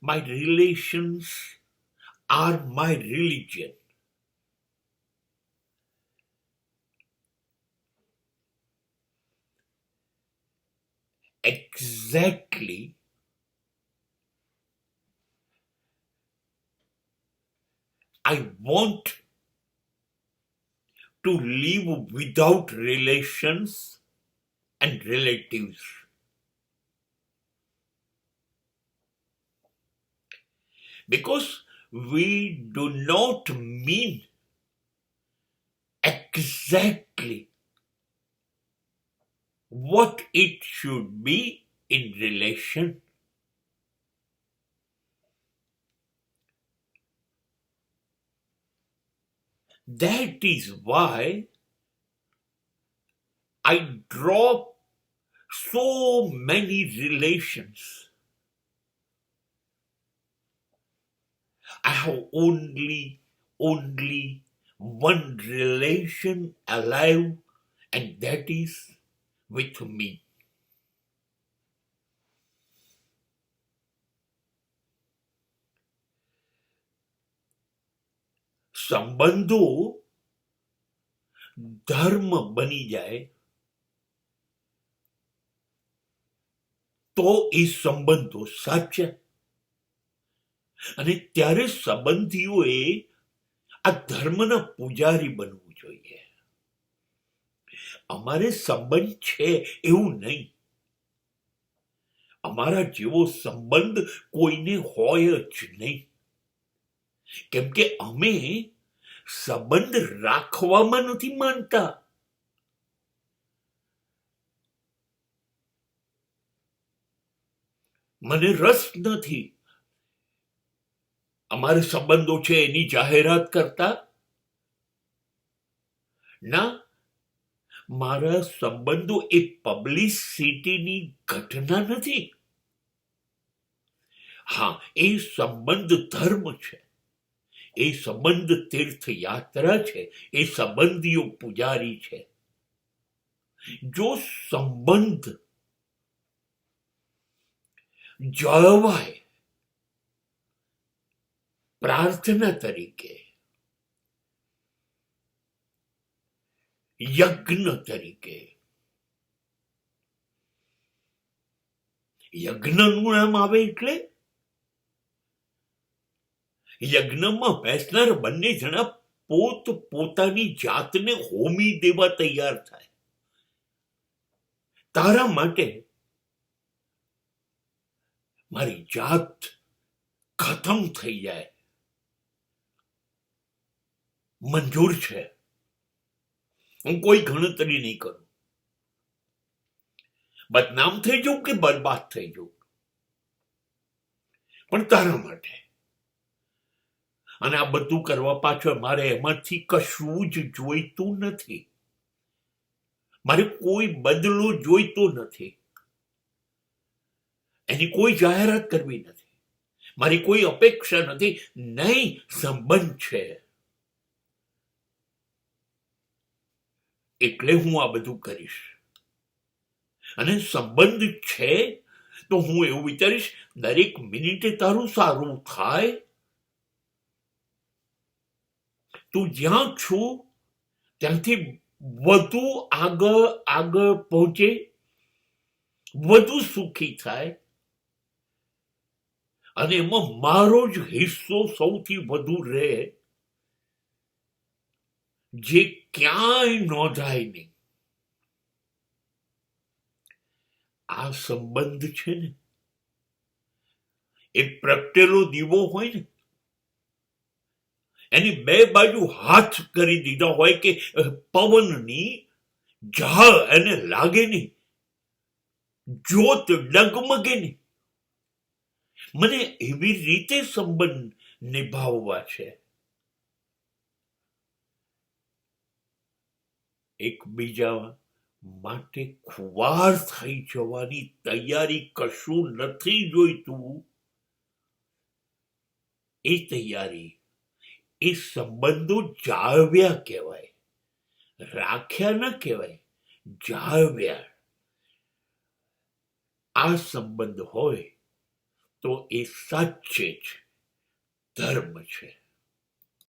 My relations are my religion. Exactly. I want to live without relations and relatives. Because we do not mean exactly what it should be in relation. That is why I drop so many relations. I have only one relation alive, and that is with me. સંબંધો ધર્મ બની જાય તો એ સંબંધો સાચા. અને ત્યારે સંબંધીઓએ આ ધર્મના પૂજારી બનવું જોઈએ. અમારે સંબંધ છે એવું નહીં. અમારા જેવો સંબંધ કોઈને હોય જ નહીં. કેમ કે અમે સંબંધ રાખવામાં નથી માનતા. મને રસ નથી અમારે સંબંધો છે એની જાહેરાત કરતા. ના, મારા સંબંધો એ પબ્લિસિટીની ઘટના નથી. હા, એ સંબંધ ધર્મ છે, એ સંબંધ તીર્થયાત્રા છે, એ સંબંધીઓ પૂજારી છે. જો સંબંધ જળવાય પ્રાર્થના તરીકે, યજ્ઞ તરીકે, યજ્ઞનું નામ આવે એટલે યજ્ઞમાં બેસનાર બંને જણા પોતાની જાતને હોમી દેવા તૈયાર થાય. તારા માટે મારી જાત ખતમ થઈ જાય મંજૂર છે. હું કોઈ ગણતરી નહીં કરું. બદનામ થઈ જવું કે બરબાદ થઈ જવું, પણ તારા માટે. અને આ બધું કરવા પાછળ મારે એમાંથી કશું જ જોઈતું નથી. મારે કોઈ બદલો જોઈતો નથી. એની કોઈ જાહેરાત કરવી નથી. મારી કોઈ અપેક્ષા નથી. નહીં, સંબંધ છે એટલે હું આ બધું કરીશ. અને સંબંધ છે તો હું એવું વિચારીશ દરેક મિનિટે તારું સારું થાય. તું જ્યાં છું ત્યાંથી વધુ આગળ પહોંચે, વધુ સુખી થાય. અને એમાં મારો જ હિસ્સો સૌથી વધુ રહે, જે ક્યાંય નોંધાય નહીં. આ સંબંધ છે ને, એ પ્રગટેલો દીવો હોય ને, એની બે બાજુ હાથ કરી દીધા હોય કે પવનની ઝાળ એને લાગે નહીં, જ્યોત ડગમગે નહીં. મને એવી રીતે સંબંધ નિભાવવા છે. એકબીજા માટે ખુવાર થઈ જવાની તૈયારી કશું નથી જોઈતું. એ તૈયારી, એ સંબંધો જાળવ્યા કહેવાય, રાખ્યા ન કહેવાય, જાળવ્યા. આ સંબંધ હોય તો એ સાચે જ ધર્મ છે.